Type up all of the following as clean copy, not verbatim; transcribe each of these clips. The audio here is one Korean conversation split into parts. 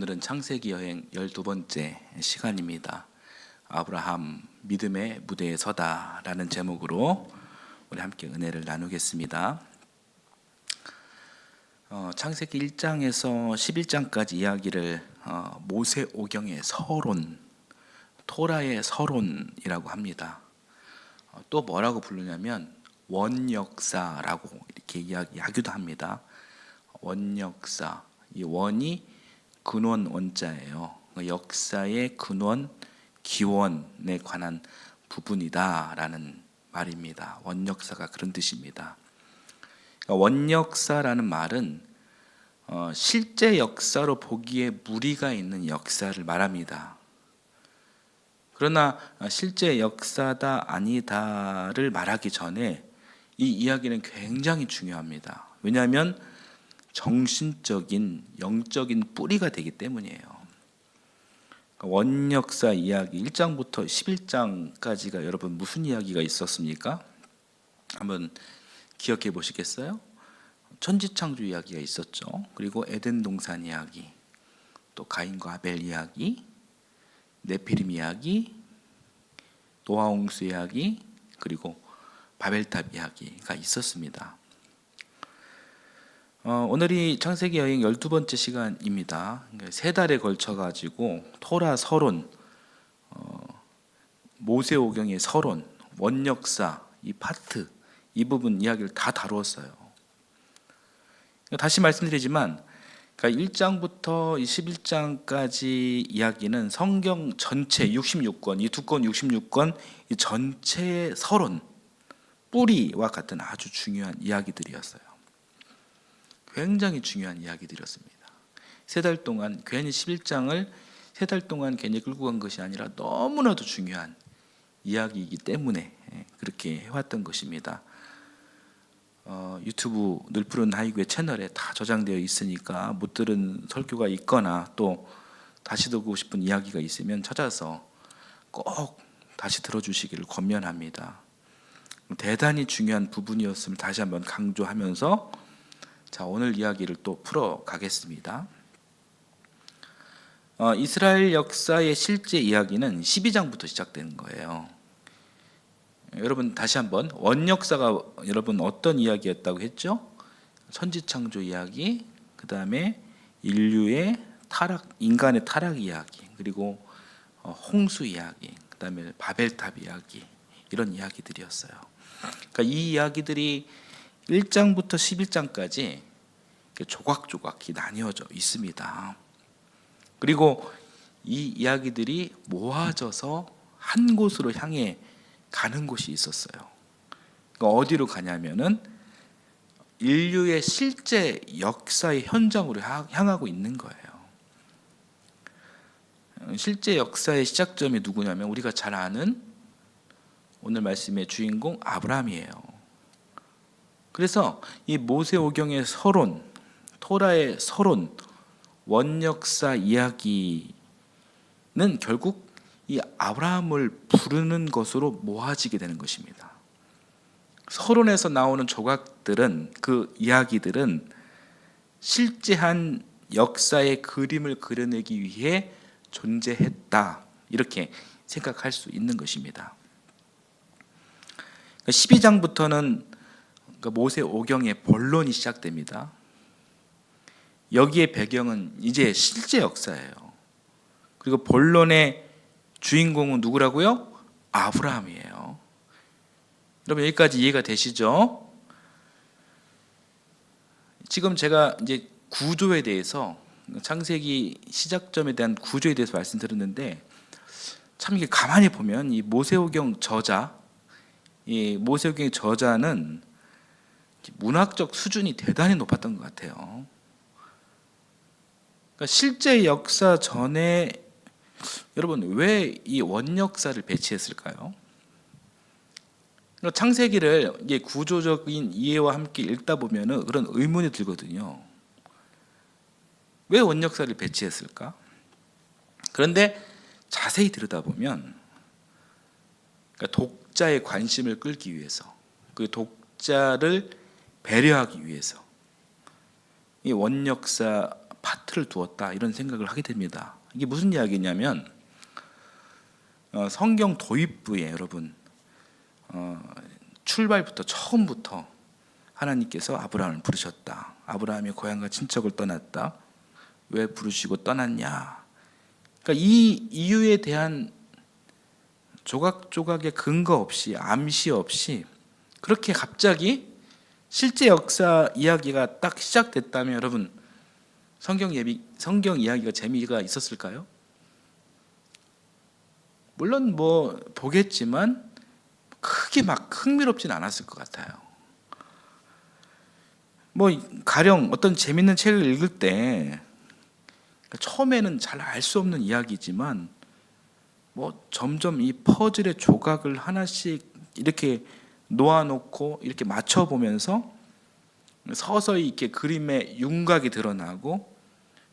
오늘은 창세기 여행 12번째 시간입니다. 아브라함 믿음의 무대에 서다 라는 제목으로 우리 함께 은혜를 나누겠습니다. 창세기 1장에서 11장까지 이야기를 모세 오경의 서론, 토라의 서론이라고 합니다. 또 뭐라고 부르냐면 원역사라고 이렇게 이야기하기도 합니다. 원역사, 이 원이 근원 원자예요. 역사의 근원, 기원에 관한 부분이다라는 말입니다. 원역사가 그런 뜻입니다. 원역사라는 말은 실제 역사로 보기에 무리가 있는 역사를 말합니다. 그러나 실제 역사다 아니다를 말하기 전에 이 이야기는 굉장히 중요합니다. 왜냐하면 정신적인, 영적인 뿌리가 되기 때문이에요. 원역사 이야기 1장부터 11장까지가 여러분 무슨 이야기가 있었습니까? 한번 기억해 보시겠어요? 천지창조 이야기가 있었죠. 그리고 에덴 동산 이야기, 또 가인과 아벨 이야기, 네피림 이야기, 노아 홍수 이야기, 그리고 바벨탑 이야기가 있었습니다. 오늘이 창세기 여행 12번째 시간입니다. 3달에 걸쳐 가지고 토라 서론, 모세오경의 서론, 원역사 이 파트, 이 부분 이야기를 다 다루었어요. 다시 말씀드리지만 1장부터 11장까지 이야기는 성경 전체 66권, 이 두 권 66권 이 전체의 서론, 뿌리와 같은 아주 중요한 이야기들이었어요. 굉장히 중요한 이야기들이었습니다. 3달 동안 괜히 11장을 3달 동안 괜히 끌고 간 것이 아니라 너무나도 중요한 이야기이기 때문에 그렇게 해왔던 것입니다. 유튜브 늘푸른 하이교회 채널에 다 저장되어 있으니까 못 들은 설교가 있거나 또 다시 듣고 싶은 이야기가 있으면 찾아서 꼭 다시 들어주시기를 권면합니다. 대단히 중요한 부분이었음을 다시 한번 강조하면서 자, 오늘 이야기를 또 풀어가겠습니다. 이스라엘 역사의 실제 이야기는 12장부터 시작되는 거예요. 여러분 다시 한번 원역사가 여러분 어떤 이야기였다고 했죠? 천지창조 이야기, 그 다음에 인류의 타락, 인간의 타락 이야기, 그리고 홍수 이야기, 그 다음에 바벨탑 이야기, 이런 이야기들이었어요. 그러니까 이 이야기들이 1장부터 11장까지 조각조각히 나뉘어져 있습니다. 그리고 이 이야기들이 모아져서 한 곳으로 향해 가는 곳이 있었어요. 그러니까 어디로 가냐면은 인류의 실제 역사의 현장으로 향하고 있는 거예요. 실제 역사의 시작점이 누구냐면 우리가 잘 아는 오늘 말씀의 주인공 아브라함이에요. 그래서 이 모세오경의 서론, 토라의 서론, 원역사 이야기는 결국 이 아브라함을 부르는 것으로 모아지게 되는 것입니다. 서론에서 나오는 조각들은, 그 이야기들은 실제한 역사의 그림을 그려내기 위해 존재했다, 이렇게 생각할 수 있는 것입니다. 12장부터는 모세오경의 본론이 시작됩니다. 여기에 배경은 이제 실제 역사예요. 그리고 본론의 주인공은 누구라고요? 아브라함이에요. 여러분 여기까지 이해가 되시죠? 지금 제가 이제 구조에 대해서, 창세기 시작점에 대한 구조에 대해서 말씀드렸는데 참 이게 가만히 보면 이 모세오경 저자, 이 모세오경의 저자는 문학적 수준이 대단히 높았던 것 같아요. 그러니까 실제 역사 전에 여러분 왜 이 원역사를 배치했을까요? 창세기를 이게 구조적인 이해와 함께 읽다 보면은 그런 의문이 들거든요. 왜 원역사를 배치했을까? 그런데 자세히 들여다보면 독자의 관심을 끌기 위해서, 그 독자를 배려하기 위해서 이 원역사 파트를 두었다, 이런 생각을 하게 됩니다. 이게 무슨 이야기냐면 성경 도입부에 여러분 출발부터 처음부터 하나님께서 아브라함을 부르셨다. 아브라함이 고향과 친척을 떠났다. 왜 부르시고 떠났냐? 그러니까 이 이유에 대한 조각조각의 근거 없이, 암시 없이 그렇게 갑자기 실제 역사 이야기가 딱 시작됐다면 여러분 성경 이야기가 재미가 있었을까요? 물론 뭐 보겠지만 크게 막 흥미롭진 않았을 것 같아요. 뭐 가령 어떤 재밌는 책을 읽을 때 처음에는 잘 알 수 없는 이야기지만 뭐 점점 이 퍼즐의 조각을 하나씩 이렇게 놓아놓고 이렇게 맞춰보면서 서서히 이렇게 그림의 윤곽이 드러나고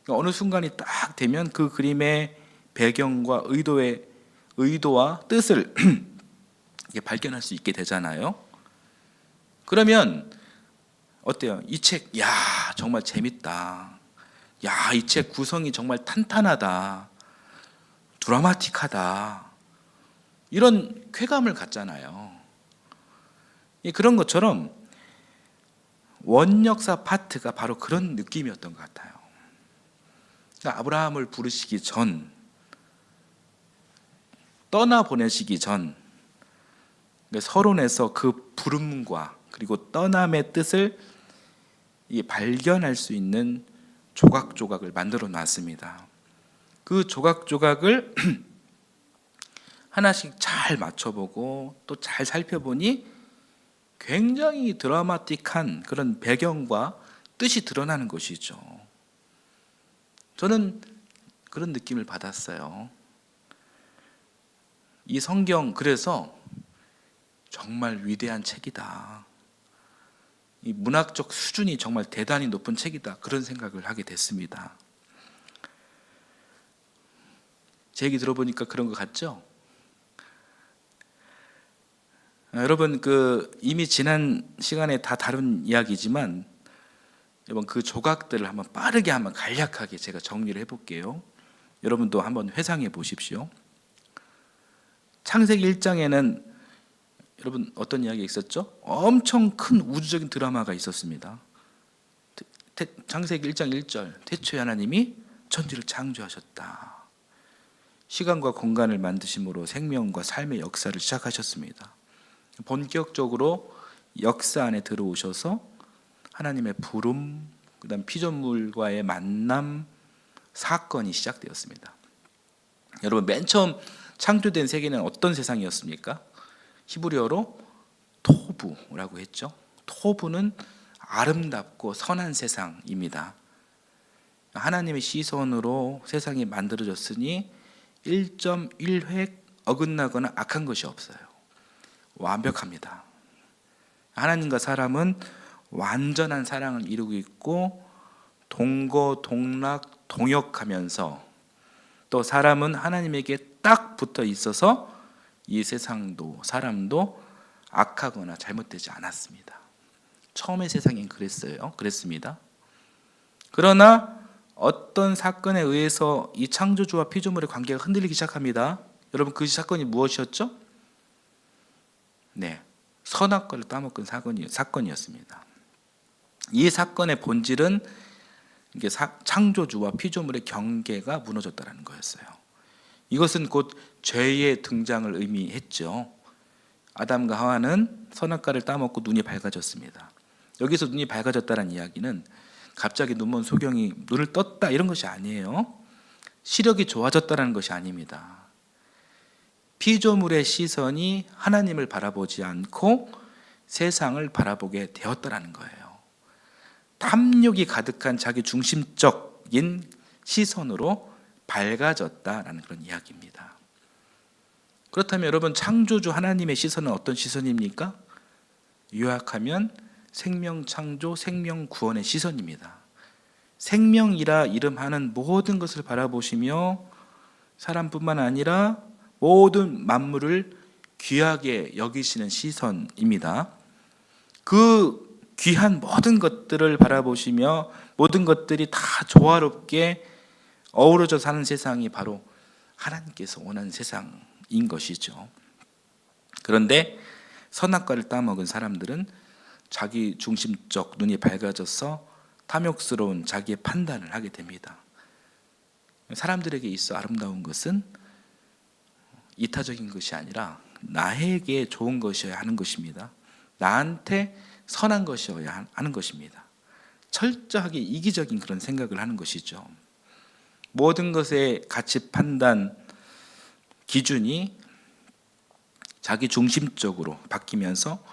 어느 순간이 딱 되면 그 그림의 배경과 의도와 뜻을 발견할 수 있게 되잖아요. 그러면 어때요? 이 책, 야 정말 재밌다. 야, 이 책 구성이 정말 탄탄하다. 드라마틱하다. 이런 쾌감을 갖잖아요. 그런 것처럼 원역사 파트가 바로 그런 느낌이었던 것 같아요. 그러니까 아브라함을 부르시기 전, 떠나보내시기 전, 서론에서 그 부름과 그리고 떠남의 뜻을 발견할 수 있는 조각조각을 만들어 놨습니다. 그 조각조각을 하나씩 잘 맞춰보고 또 잘 살펴보니 굉장히 드라마틱한 그런 배경과 뜻이 드러나는 것이죠. 저는 그런 느낌을 받았어요. 이 성경 그래서 정말 위대한 책이다. 이 문학적 수준이 정말 대단히 높은 책이다. 그런 생각을 하게 됐습니다. 제 얘기 들어보니까 그런 것 같죠? 여러분 이미 지난 시간에 다 다룬 이야기지만 여러분 그 조각들을 한번 빠르게 한번 간략하게 제가 정리를 해볼게요. 여러분도 한번 회상해 보십시오. 창세기 1장에는 여러분 어떤 이야기가 있었죠? 엄청 큰 우주적인 드라마가 있었습니다. 창세기 1장 1절 태초에 하나님이 천지를 창조하셨다. 시간과 공간을 만드심으로 생명과 삶의 역사를 시작하셨습니다. 본격적으로 역사 안에 들어오셔서 하나님의 부름, 그다음 피조물과의 만남, 사건이 시작되었습니다. 여러분 맨 처음 창조된 세계는 어떤 세상이었습니까? 히브리어로 토부라고 했죠. 토부는 아름답고 선한 세상입니다. 하나님의 시선으로 세상이 만들어졌으니 1.1획 어긋나거나 악한 것이 없어요. 완벽합니다. 하나님과 사람은 완전한 사랑을 이루고 있고 동거동락 동역하면서 또 사람은 하나님에게 딱 붙어 있어서 이 세상도 사람도 악하거나 잘못되지 않았습니다. 처음의 세상엔 그랬습니다. 그러나 어떤 사건에 의해서 이 창조주와 피조물의 관계가 흔들리기 시작합니다. 여러분 그 사건이 무엇이었죠? 네, 선악과를 따먹은 사건이었습니다. 이 사건의 본질은 이게 창조주와 피조물의 경계가 무너졌다는 거였어요. 이것은 곧 죄의 등장을 의미했죠. 아담과 하와는 선악과를 따먹고 눈이 밝아졌습니다. 여기서 눈이 밝아졌다는 이야기는 갑자기 눈먼 소경이 눈을 떴다 이런 것이 아니에요. 시력이 좋아졌다는 것이 아닙니다. 피조물의 시선이 하나님을 바라보지 않고 세상을 바라보게 되었다는 거예요. 탐욕이 가득한 자기 중심적인 시선으로 밝아졌다라는 그런 이야기입니다. 그렇다면 여러분 창조주 하나님의 시선은 어떤 시선입니까? 요약하면 생명 창조, 생명 구원의 시선입니다. 생명이라 이름하는 모든 것을 바라보시며 사람뿐만 아니라 모든 만물을 귀하게 여기시는 시선입니다. 그 귀한 모든 것들을 바라보시며 모든 것들이 다 조화롭게 어우러져 사는 세상이 바로 하나님께서 원하는 세상인 것이죠. 그런데 선악과를 따먹은 사람들은 자기 중심적 눈이 밝아져서 탐욕스러운 자기의 판단을 하게 됩니다. 사람들에게 있어 아름다운 것은 이타적인 것이 아니라 나에게 좋은 것이어야 하는 것입니다. 나한테 선한 것이어야 하는 것입니다. 철저하게 이기적인 그런 생각을 하는 것이죠. 모든 것의 가치 판단 기준이 자기 중심적으로 바뀌면서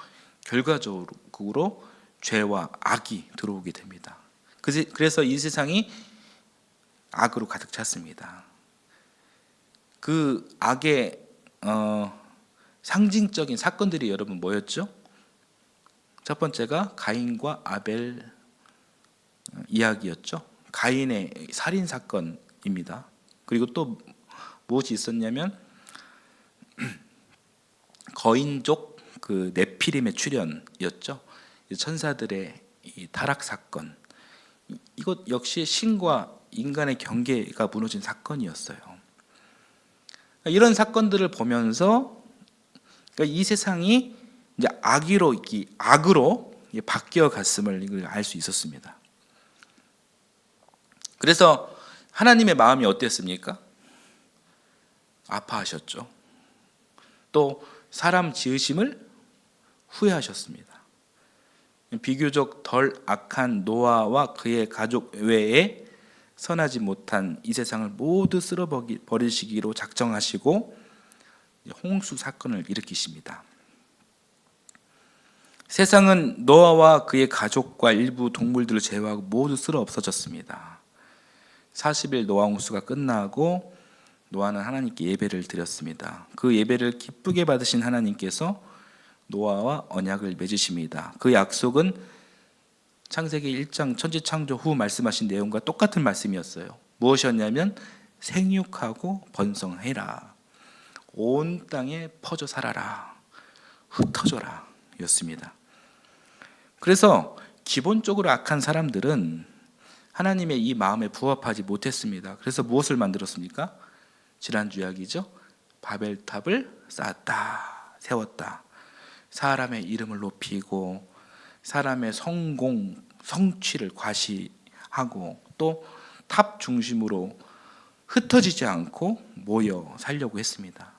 결과적으로 죄와 악이 들어오게 됩니다. 그래서 이 세상이 악으로 가득 찼습니다. 그 악의 상징적인 사건들이 여러분 뭐였죠? 첫 번째가 가인과 아벨 이야기였죠. 가인의 살인 사건입니다. 그리고 또 무엇이 있었냐면 거인족 그 네피림의 출현이었죠. 천사들의 이 타락 사건. 이것 역시 신과 인간의 경계가 무너진 사건이었어요. 이런 사건들을 보면서 이 세상이 이제 악으로 바뀌어 갔음을 이걸 알 수 있었습니다. 그래서 하나님의 마음이 어땠습니까? 아파하셨죠. 또 사람 지으심을 후회하셨습니다. 비교적 덜 악한 노아와 그의 가족 외에 선하지 못한 이 세상을 모두 쓸어버리시기로 작정하시고 홍수 사건을 일으키십니다. 세상은 노아와 그의 가족과 일부 동물들을 제외하고 모두 쓸어 없어졌습니다. 40일 노아 홍수가 끝나고 노아는 하나님께 예배를 드렸습니다. 그 예배를 기쁘게 받으신 하나님께서 노아와 언약을 맺으십니다. 그 약속은 창세기 1장 천지창조 후 말씀하신 내용과 똑같은 말씀이었어요. 무엇이었냐면 생육하고 번성해라, 온 땅에 퍼져 살아라, 흩어져라 였습니다. 그래서 기본적으로 악한 사람들은 하나님의 이 마음에 부합하지 못했습니다. 그래서 무엇을 만들었습니까? 지난주 이야기죠. 바벨탑을 쌓았다, 세웠다. 사람의 이름을 높이고 사람의 성공, 성취를 과시하고 또 탑 중심으로 흩어지지 않고 모여 살려고 했습니다.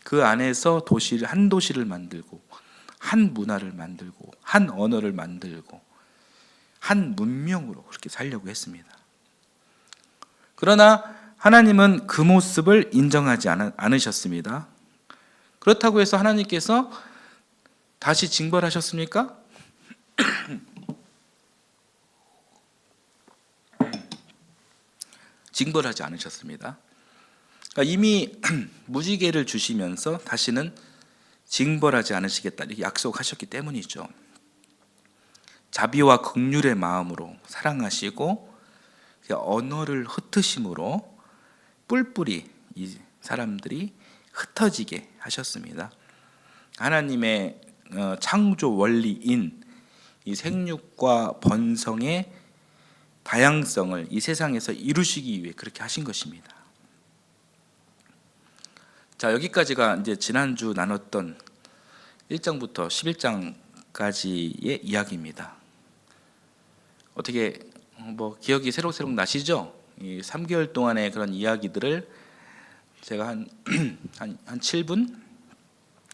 그 안에서 한 도시를 만들고 한 문화를 만들고 한 언어를 만들고 한 문명으로 그렇게 살려고 했습니다. 그러나 하나님은 그 모습을 인정하지 않으셨습니다. 그렇다고 해서 하나님께서 다시 징벌하셨습니까? 징벌하지 않으셨습니다. 그러니까 이미 무지개를 주시면서 다시는 징벌하지 않으시겠다 이렇게 약속하셨기 때문이죠. 자비와 긍휼의 마음으로 사랑하시고 언어를 흩으심으로 뿔뿔이 이 사람들이 흩어지게 하셨습니다. 하나님의 창조 원리인 이 생육과 번성의 다양성을 이 세상에서 이루시기 위해 그렇게 하신 것입니다. 자, 여기까지가 이제 지난주 나눴던 1장부터 11장까지의 이야기입니다. 어떻게 기억이 새록새록 나시죠? 이 3개월 동안의 그런 이야기들을 제가 한 7분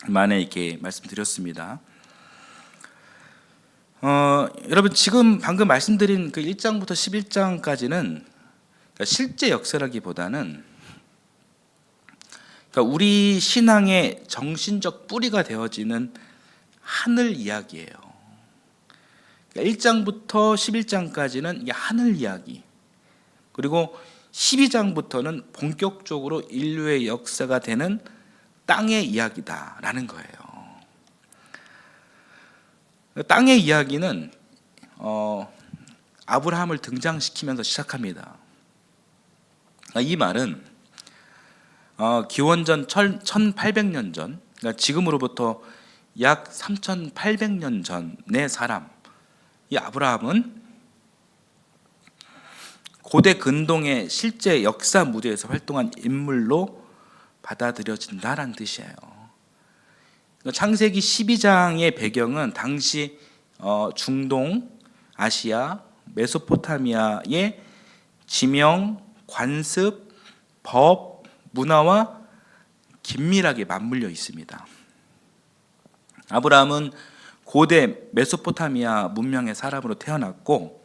만에 이렇게 말씀드렸습니다. 여러분 지금 방금 말씀드린 그 1장부터 11장까지는 실제 역사라기보다는 우리 신앙의 정신적 뿌리가 되어지는 하늘 이야기예요. 1장부터 11장까지는 이게 하늘 이야기, 그리고 12장부터는 본격적으로 인류의 역사가 되는 땅의 이야기다라는 거예요. 땅의 이야기는 아브라함을 등장시키면서 시작합니다. 이 말은 기원전 1800년 전, 그러니까 지금으로부터 약 3800년 전의 사람, 이 아브라함은 고대 근동의 실제 역사 무대에서 활동한 인물로 받아들여진다라는 뜻이에요. 창세기 12장의 배경은 당시 중동, 아시아, 메소포타미아의 지명, 관습, 법, 문화와 긴밀하게 맞물려 있습니다. 아브라함은 고대 메소포타미아 문명의 사람으로 태어났고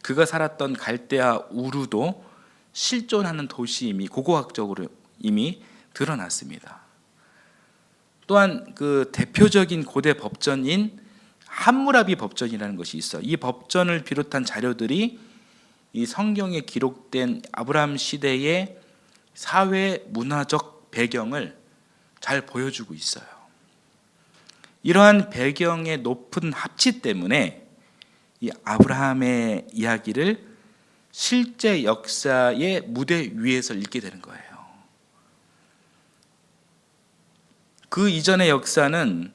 그가 살았던 갈대아 우르도 실존하는 도시임이 고고학적으로 이미 드러났습니다. 또한 그 대표적인 고대 법전인 함무라비 법전이라는 것이 있어. 이 법전을 비롯한 자료들이 이 성경에 기록된 아브라함 시대의 사회 문화적 배경을 잘 보여주고 있어요. 이러한 배경의 높은 합치 때문에 이 아브라함의 이야기를 실제 역사의 무대 위에서 읽게 되는 거예요. 그 이전의 역사는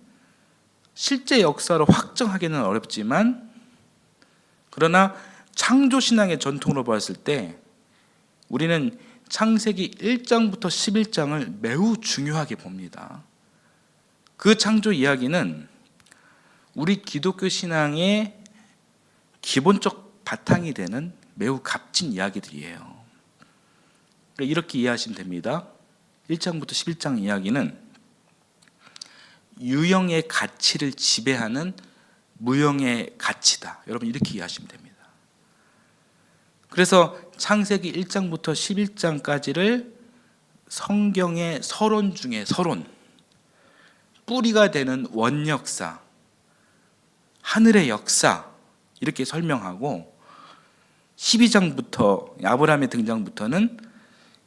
실제 역사로 확정하기는 어렵지만 그러나 창조신앙의 전통으로 봤을 때 우리는 창세기 1장부터 11장을 매우 중요하게 봅니다. 그 창조 이야기는 우리 기독교 신앙의 기본적 바탕이 되는 매우 값진 이야기들이에요. 이렇게 이해하시면 됩니다. 1장부터 11장 이야기는 유형의 가치를 지배하는 무형의 가치다. 여러분 이렇게 이해하시면 됩니다. 그래서 창세기 1장부터 11장까지를 성경의 서론 중에 서론, 뿌리가 되는 원역사, 하늘의 역사 이렇게 설명하고 12장부터 아브라함의 등장부터는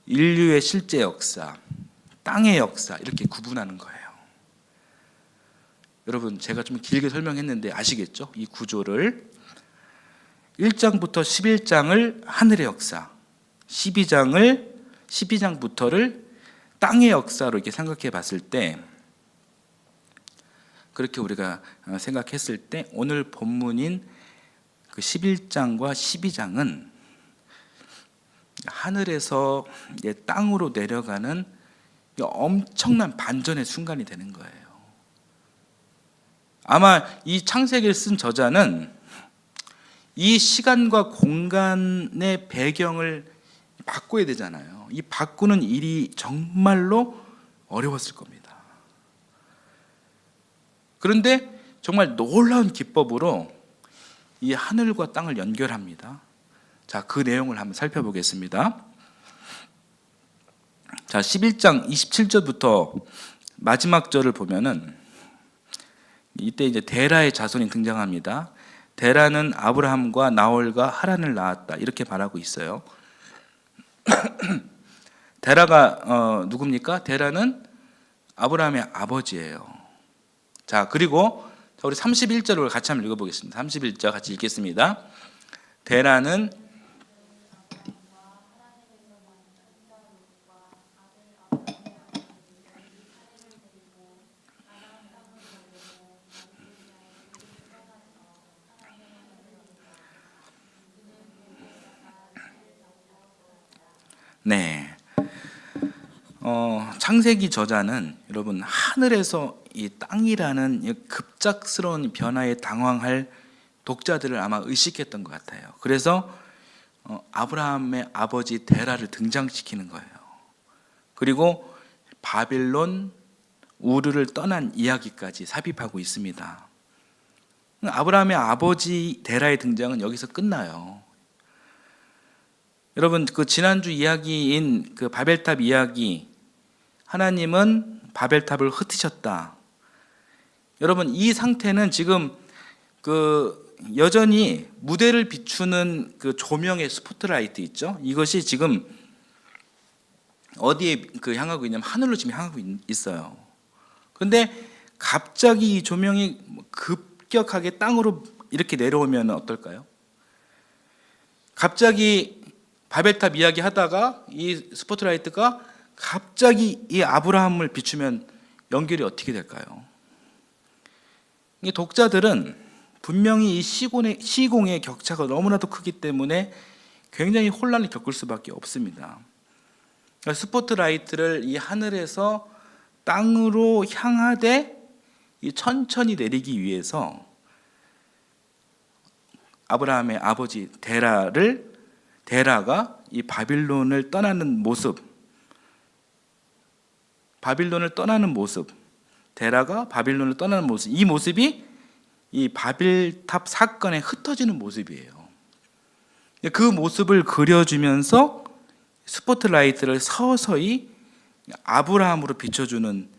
인류의 실제 역사, 땅의 역사 이렇게 구분하는 거예요. 여러분 제가 좀 길게 설명했는데 아시겠죠? 이 구조를 1장부터 11장을 하늘의 역사, 12장부터를 땅의 역사로 이렇게 생각해 봤을 때 그렇게 우리가 생각했을 때 오늘 본문인 그 11장과 12장은 하늘에서 땅으로 내려가는 엄청난 반전의 순간이 되는 거예요. 아마 이 창세기를 쓴 저자는 이 시간과 공간의 배경을 바꿔야 되잖아요. 이 바꾸는 일이 정말로 어려웠을 겁니다. 그런데 정말 놀라운 기법으로 이 하늘과 땅을 연결합니다. 자, 그 내용을 한번 살펴보겠습니다. 자, 11장 27절부터 마지막 절을 보면은 이때 이제 데라의 자손이 등장합니다. 데라는 아브라함과 나홀과 하란을 낳았다. 이렇게 말하고 있어요. 데라가 누굽니까? 데라는 아브라함의 아버지예요. 자, 그리고 우리 31절을 같이 한번 읽어보겠습니다. 31절 같이 읽겠습니다. 데라는 네. 창세기 저자는 여러분 하늘에서 이 땅이라는 급작스러운 변화에 당황할 독자들을 아마 의식했던 것 같아요. 그래서 아브라함의 아버지 데라를 등장시키는 거예요. 그리고 바빌론 우르를 떠난 이야기까지 삽입하고 있습니다. 아브라함의 아버지 데라의 등장은 여기서 끝나요. 여러분 그 지난주 이야기인 그 바벨탑 이야기, 하나님은 바벨탑을 흩으셨다. 여러분 이 상태는 지금 그 여전히 무대를 비추는 그 조명의 스포트라이트 있죠? 이것이 지금 어디에 그 향하고 있냐면 하늘로 지금 향하고 있어요. 그런데 갑자기 이 조명이 급격하게 땅으로 이렇게 내려오면 어떨까요? 갑자기 바벨탑 이야기 하다가 이 스포트라이트가 갑자기 이 아브라함을 비추면 연결이 어떻게 될까요? 이 독자들은 분명히 이 시공의 격차가 너무나도 크기 때문에 굉장히 혼란을 겪을 수밖에 없습니다. 스포트라이트를 이 하늘에서 땅으로 향하되 천천히 내리기 위해서 아브라함의 아버지 데라가 이 바빌론을 떠나는 모습, 데라가 바빌론을 떠나는 모습, 이 모습이 이 바빌탑 사건에 흩어지는 모습이에요. 그 모습을 그려주면서 스포트라이트를 서서히 아브라함으로 비춰주는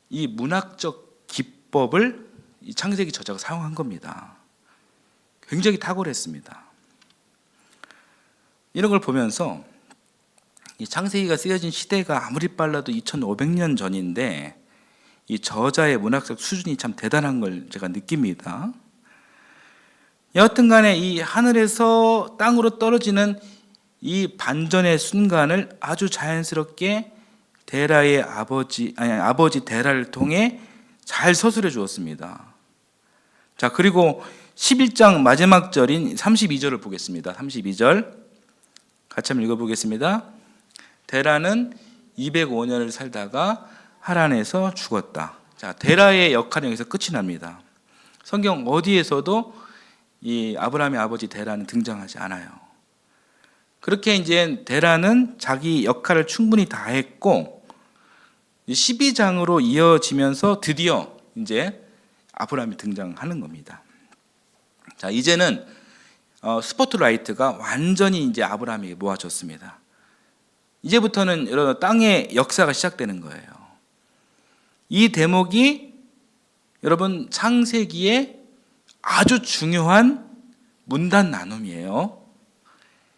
이 문학적 기법을 이 창세기 저자가 사용한 겁니다. 굉장히 탁월했습니다. 이런 걸 보면서 이 창세기가 쓰여진 시대가 아무리 빨라도 2500년 전인데 이 저자의 문학적 수준이 참 대단한 걸 제가 느낍니다. 여하튼 간에 이 하늘에서 땅으로 떨어지는 이 반전의 순간을 아주 자연스럽게 데라의 아버지 데라를 통해 잘 서술해 주었습니다. 자, 그리고 11장 마지막 절인 32절을 보겠습니다. 32절 같이 한번 읽어보겠습니다. 데라는 205년을 살다가 하란에서 죽었다. 자, 데라의 역할은 여기서 끝이 납니다. 성경 어디에서도 이 아브라함의 아버지 데라는 등장하지 않아요. 그렇게 이제 데라는 자기 역할을 충분히 다했고 12장으로 이어지면서 드디어 이제 아브라함이 등장하는 겁니다. 자, 이제는 스포트라이트가 완전히 이제 아브라함에게 모아졌습니다. 이제부터는 여러분 땅의 역사가 시작되는 거예요. 이 대목이 여러분 창세기의 아주 중요한 문단 나눔이에요.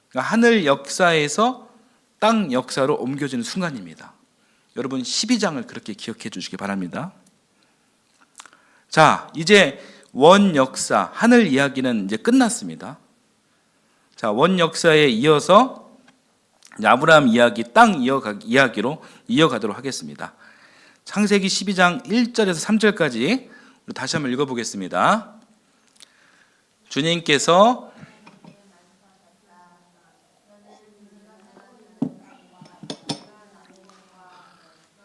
그러니까 하늘 역사에서 땅 역사로 옮겨지는 순간입니다. 여러분 12장을 그렇게 기억해 주시기 바랍니다. 자, 이제 원 역사, 하늘 이야기는 이제 끝났습니다. 자, 원 역사에 이어서 아브라함 이야기, 땅 이야기로 이어가도록 하겠습니다. 창세기 12장 1절에서 3절까지 다시 한번 읽어보겠습니다. 주님께서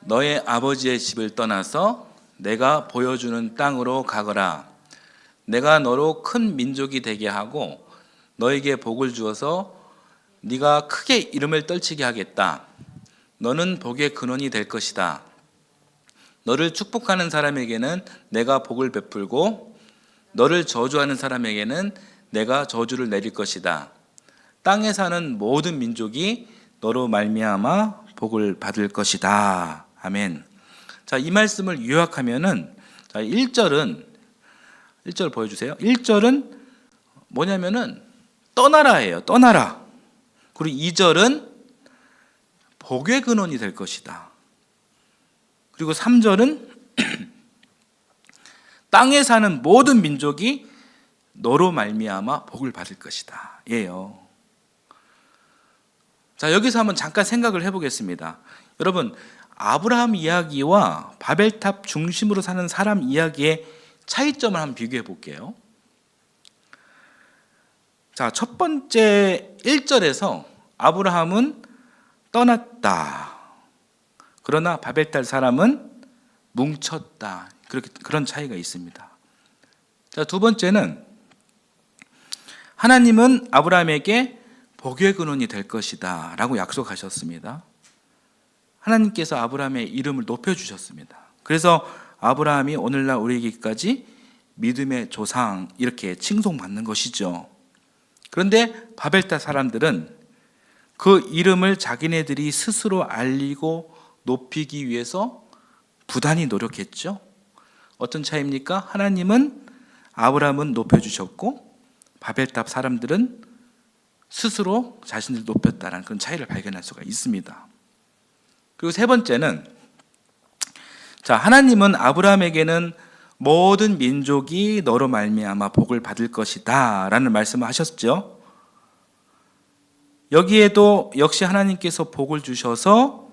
너의 아버지의 집을 떠나서 내가 보여주는 땅으로 가거라. 내가 너로 큰 민족이 되게 하고 너에게 복을 주어서 네가 크게 이름을 떨치게 하겠다. 너는 복의 근원이 될 것이다. 너를 축복하는 사람에게는 내가 복을 베풀고 너를 저주하는 사람에게는 내가 저주를 내릴 것이다. 땅에 사는 모든 민족이 너로 말미암아 복을 받을 것이다. 아멘. 자, 이 말씀을 요약하면은 1절 보여주세요. 1절은 뭐냐면은 떠나라예요. 떠나라. 그리고 2절은 복의 근원이 될 것이다. 그리고 3절은 땅에 사는 모든 민족이 너로 말미암아 복을 받을 것이다. 예요. 자, 여기서 한번 잠깐 생각을 해보겠습니다. 여러분, 아브라함 이야기와 바벨탑 중심으로 사는 사람 이야기의 차이점을 한번 비교해 볼게요. 자, 첫 번째 1절에서 아브라함은 떠났다. 그러나 바벨탑 사람은 뭉쳤다. 그런 차이가 있습니다. 자, 두 번째는 하나님은 아브라함에게 복의 근원이 될 것이다 라고 약속하셨습니다. 하나님께서 아브라함의 이름을 높여주셨습니다. 그래서 아브라함이 오늘날 우리에게까지 믿음의 조상 이렇게 칭송받는 것이죠. 그런데 바벨탑 사람들은 그 이름을 자기네들이 스스로 알리고 높이기 위해서 부단히 노력했죠. 어떤 차이입니까? 하나님은 아브라함은 높여주셨고 바벨탑 사람들은 스스로 자신을 높였다는 그런 차이를 발견할 수가 있습니다. 그리고 세 번째는 자, 하나님은 아브라함에게는 모든 민족이 너로 말미암아 복을 받을 것이다 라는 말씀을 하셨죠. 여기에도 역시 하나님께서 복을 주셔서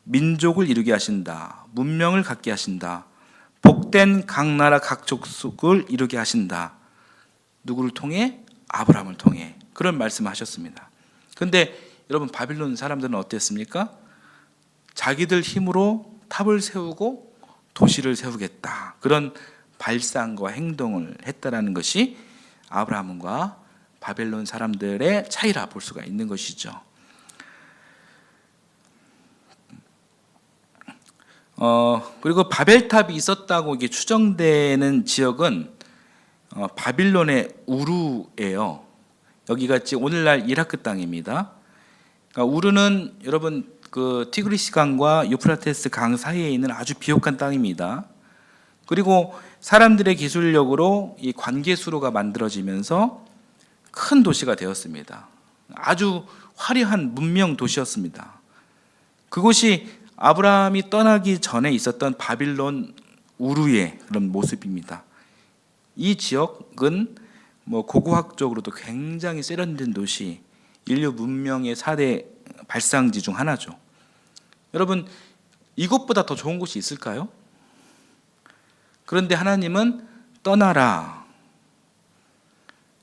민족을 이루게 하신다. 문명을 갖게 하신다. 복된 각 나라 각 족속을 이루게 하신다. 누구를 통해? 아브라함을 통해. 그런 말씀하셨습니다. 그런데 여러분, 바빌론 사람들은 어땠습니까? 자기들 힘으로 탑을 세우고 도시를 세우겠다, 그런 발상과 행동을 했다라는 것이 아브라함과 바벨론 사람들의 차이라 볼 수가 있는 것이죠. 그리고 바벨탑이 있었다고 이게 추정되는 지역은 바빌론의 우루예요. 여기가 오늘날 이라크 땅입니다. 그러니까 우르는 여러분 그 티그리스 강과 유프라테스 강 사이에 있는 아주 비옥한 땅입니다. 그리고 사람들의 기술력으로 이 관계수로가 만들어지면서 큰 도시가 되었습니다. 아주 화려한 문명 도시였습니다. 그곳이 아브라함이 떠나기 전에 있었던 바빌론 우르의 그런 모습입니다. 이 지역은 고고학적으로도 굉장히 세련된 도시, 인류 문명의 4대 발상지 중 하나죠. 여러분, 이곳보다 더 좋은 곳이 있을까요? 그런데 하나님은 떠나라,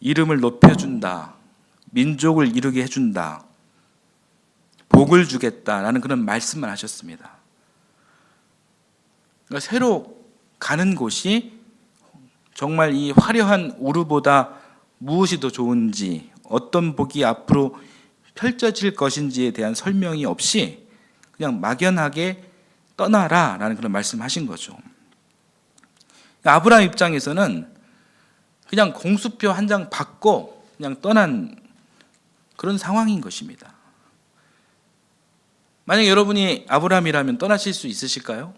이름을 높여준다, 민족을 이루게 해준다, 복을 주겠다라는 그런 말씀만 하셨습니다. 그러니까 새로 가는 곳이 정말 이 화려한 우르보다 무엇이 더 좋은지, 어떤 복이 앞으로 펼쳐질 것인지에 대한 설명이 없이 그냥 막연하게 떠나라라는 그런 말씀하신 거죠. 아브라함 입장에서는 그냥 공수표 한 장 받고 그냥 떠난 그런 상황인 것입니다. 만약 여러분이 아브라함이라면 떠나실 수 있으실까요?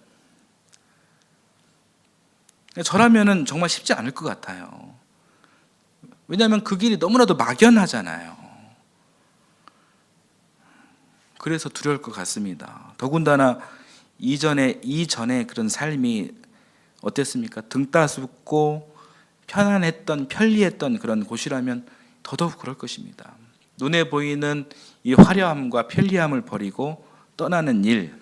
저라면은 정말 쉽지 않을 것 같아요. 왜냐하면 그 길이 너무나도 막연하잖아요. 그래서 두려울 것 같습니다. 더군다나 이전에 그런 삶이 어땠습니까? 등 따숩고 편안했던, 편리했던 그런 곳이라면 더더욱 그럴 것입니다. 눈에 보이는 이 화려함과 편리함을 버리고 떠나는 일,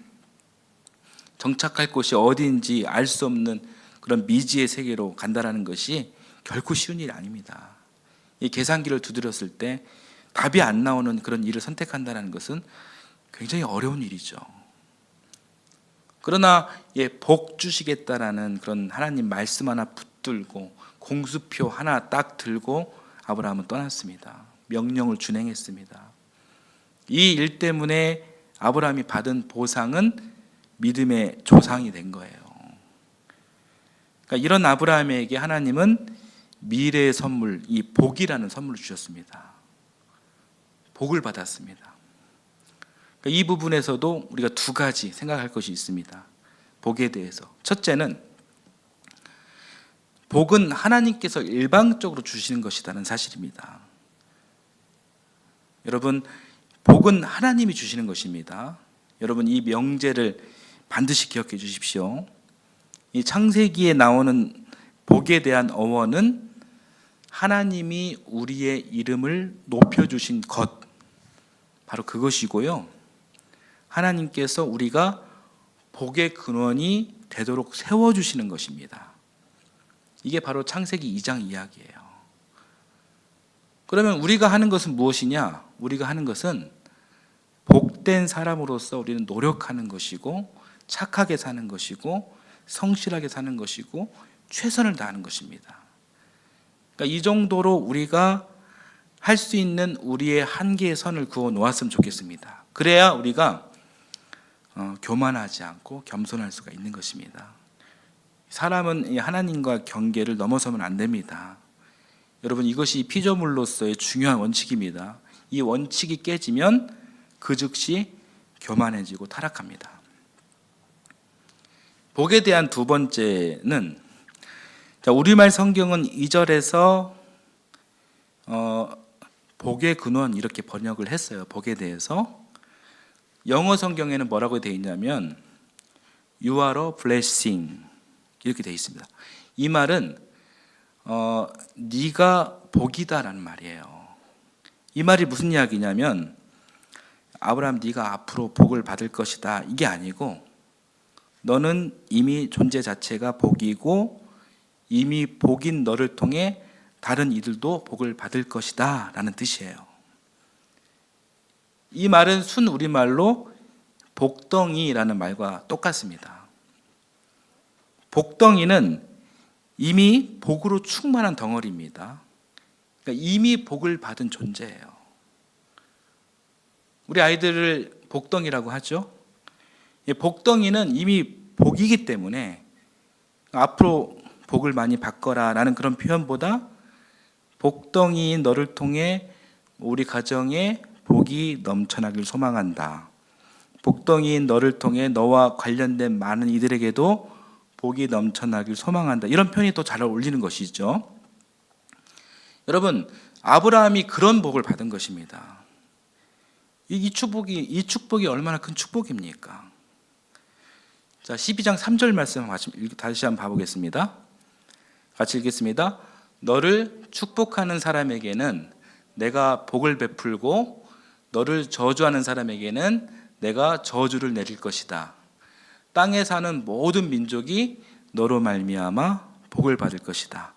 정착할 곳이 어디인지 알 수 없는 그런 미지의 세계로 간다라는 것이 결코 쉬운 일이 아닙니다. 이 계산기를 두드렸을 때 답이 안 나오는 그런 일을 선택한다는 것은 굉장히 어려운 일이죠. 그러나 복 주시겠다라는 그런 하나님 말씀 하나 붙들고 공수표 하나 딱 들고 아브라함은 떠났습니다. 명령을 준행했습니다. 이 일 때문에 아브라함이 받은 보상은 믿음의 조상이 된 거예요. 그러니까 이런 아브라함에게 하나님은 미래의 선물, 이 복이라는 선물을 주셨습니다. 복을 받았습니다. 이 부분에서도 우리가 두 가지 생각할 것이 있습니다. 복에 대해서. 첫째는 복은 하나님께서 일방적으로 주시는 것이라는 사실입니다. 여러분, 복은 하나님이 주시는 것입니다. 여러분, 이 명제를 반드시 기억해 주십시오. 이 창세기에 나오는 복에 대한 어원은 하나님이 우리의 이름을 높여주신 것, 바로 그것이고요. 하나님께서 우리가 복의 근원이 되도록 세워주시는 것입니다. 이게 바로 창세기 2장 이야기예요. 그러면 우리가 하는 것은 무엇이냐? 우리가 하는 것은 복된 사람으로서 우리는 노력하는 것이고, 착하게 사는 것이고, 성실하게 사는 것이고, 최선을 다하는 것입니다. 그러니까 이 정도로 우리가 할 수 있는 우리의 한계의 선을 그어 놓았으면 좋겠습니다. 그래야 우리가 교만하지 않고 겸손할 수가 있는 것입니다. 사람은 하나님과 경계를 넘어서면 안 됩니다. 여러분, 이것이 피조물로서의 중요한 원칙입니다. 이 원칙이 깨지면 그 즉시 교만해지고 타락합니다. 복에 대한 두 번째는, 우리말 성경은 2절에서 복의 근원 이렇게 번역을 했어요. 복에 대해서. 영어 성경에는 뭐라고 되어 있냐면 You are a blessing 이렇게 되어 있습니다. 이 말은 네가 복이다라는 말이에요. 이 말이 무슨 이야기냐면 아브라함, 네가 앞으로 복을 받을 것이다, 이게 아니고 너는 이미 존재 자체가 복이고 이미 복인 너를 통해 다른 이들도 복을 받을 것이다 라는 뜻이에요. 이 말은 순 우리말로 복덩이라는 말과 똑같습니다. 복덩이는 이미 복으로 충만한 덩어리입니다. 그러니까 이미 복을 받은 존재예요. 우리 아이들을 복덩이라고 하죠. 복덩이는 이미 복이기 때문에 앞으로 복을 많이 받거라 라는 그런 표현보다 복덩이인 너를 통해 우리 가정에 복이 넘쳐나길 소망한다. 복덩이인 너를 통해 너와 관련된 많은 이들에게도 복이 넘쳐나길 소망한다. 이런 표현이 또 잘 어울리는 것이죠. 여러분, 아브라함이 그런 복을 받은 것입니다. 이 축복이 얼마나 큰 축복입니까? 자, 12장 3절 말씀 다시 한번 봐보겠습니다. 같이 읽겠습니다. 너를 축복하는 사람에게는 내가 복을 베풀고 너를 저주하는 사람에게는 내가 저주를 내릴 것이다. 땅에 사는 모든 민족이 너로 말미암아 복을 받을 것이다.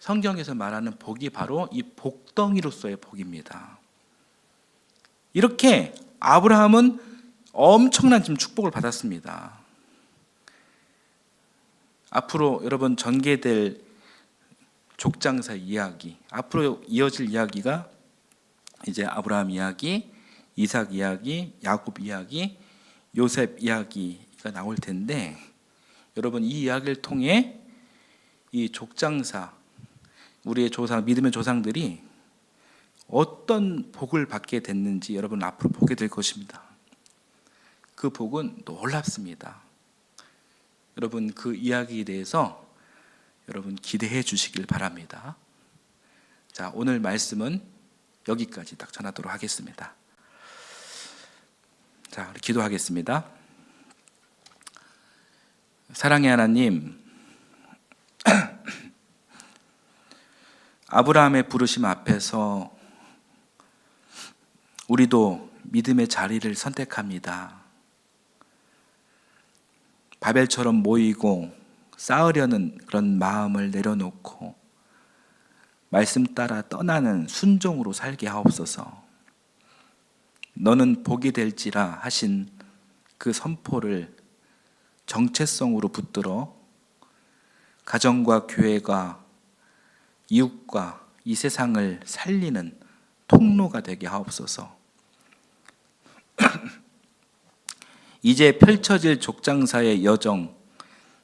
성경에서 말하는 복이 바로 이 복덩이로서의 복입니다. 이렇게 아브라함은 엄청난 지금 축복을 받았습니다. 앞으로 여러분 전개될 족장사 이야기, 앞으로 이어질 이야기가 이제 아브라함 이야기, 이삭 이야기, 야곱 이야기, 요셉 이야기가 나올 텐데, 여러분 이 이야기를 통해 이 족장사, 우리의 조상, 믿음의 조상들이 어떤 복을 받게 됐는지 여러분 앞으로 보게 될 것입니다. 그 복은 놀랍습니다. 여러분 그 이야기에 대해서 여러분 기대해 주시길 바랍니다. 자, 오늘 말씀은 여기까지 딱 전하도록 하겠습니다. 자, 우리 기도하겠습니다. 사랑의 하나님, 아브라함의 부르심 앞에서 우리도 믿음의 자리를 선택합니다. 바벨처럼 모이고 쌓으려는 그런 마음을 내려놓고 말씀 따라 떠나는 순종으로 살게 하옵소서. 너는 복이 될지라 하신 그 선포를 정체성으로 붙들어 가정과 교회가 이웃과 이 세상을 살리는 통로가 되게 하옵소서. 이제 펼쳐질 족장사의 여정,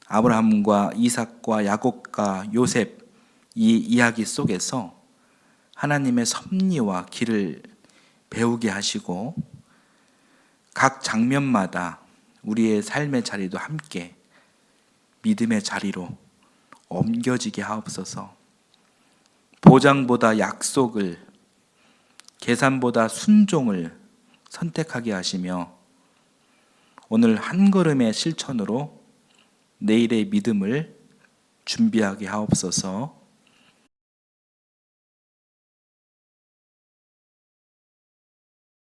아브라함과 이삭과 야곱과 요셉 이 이야기 속에서 하나님의 섭리와 길을 배우게 하시고 각 장면마다 우리의 삶의 자리도 함께 믿음의 자리로 옮겨지게 하옵소서. 보장보다 약속을, 계산보다 순종을 선택하게 하시며 오늘 한 걸음의 실천으로 내일의 믿음을 준비하게 하옵소서.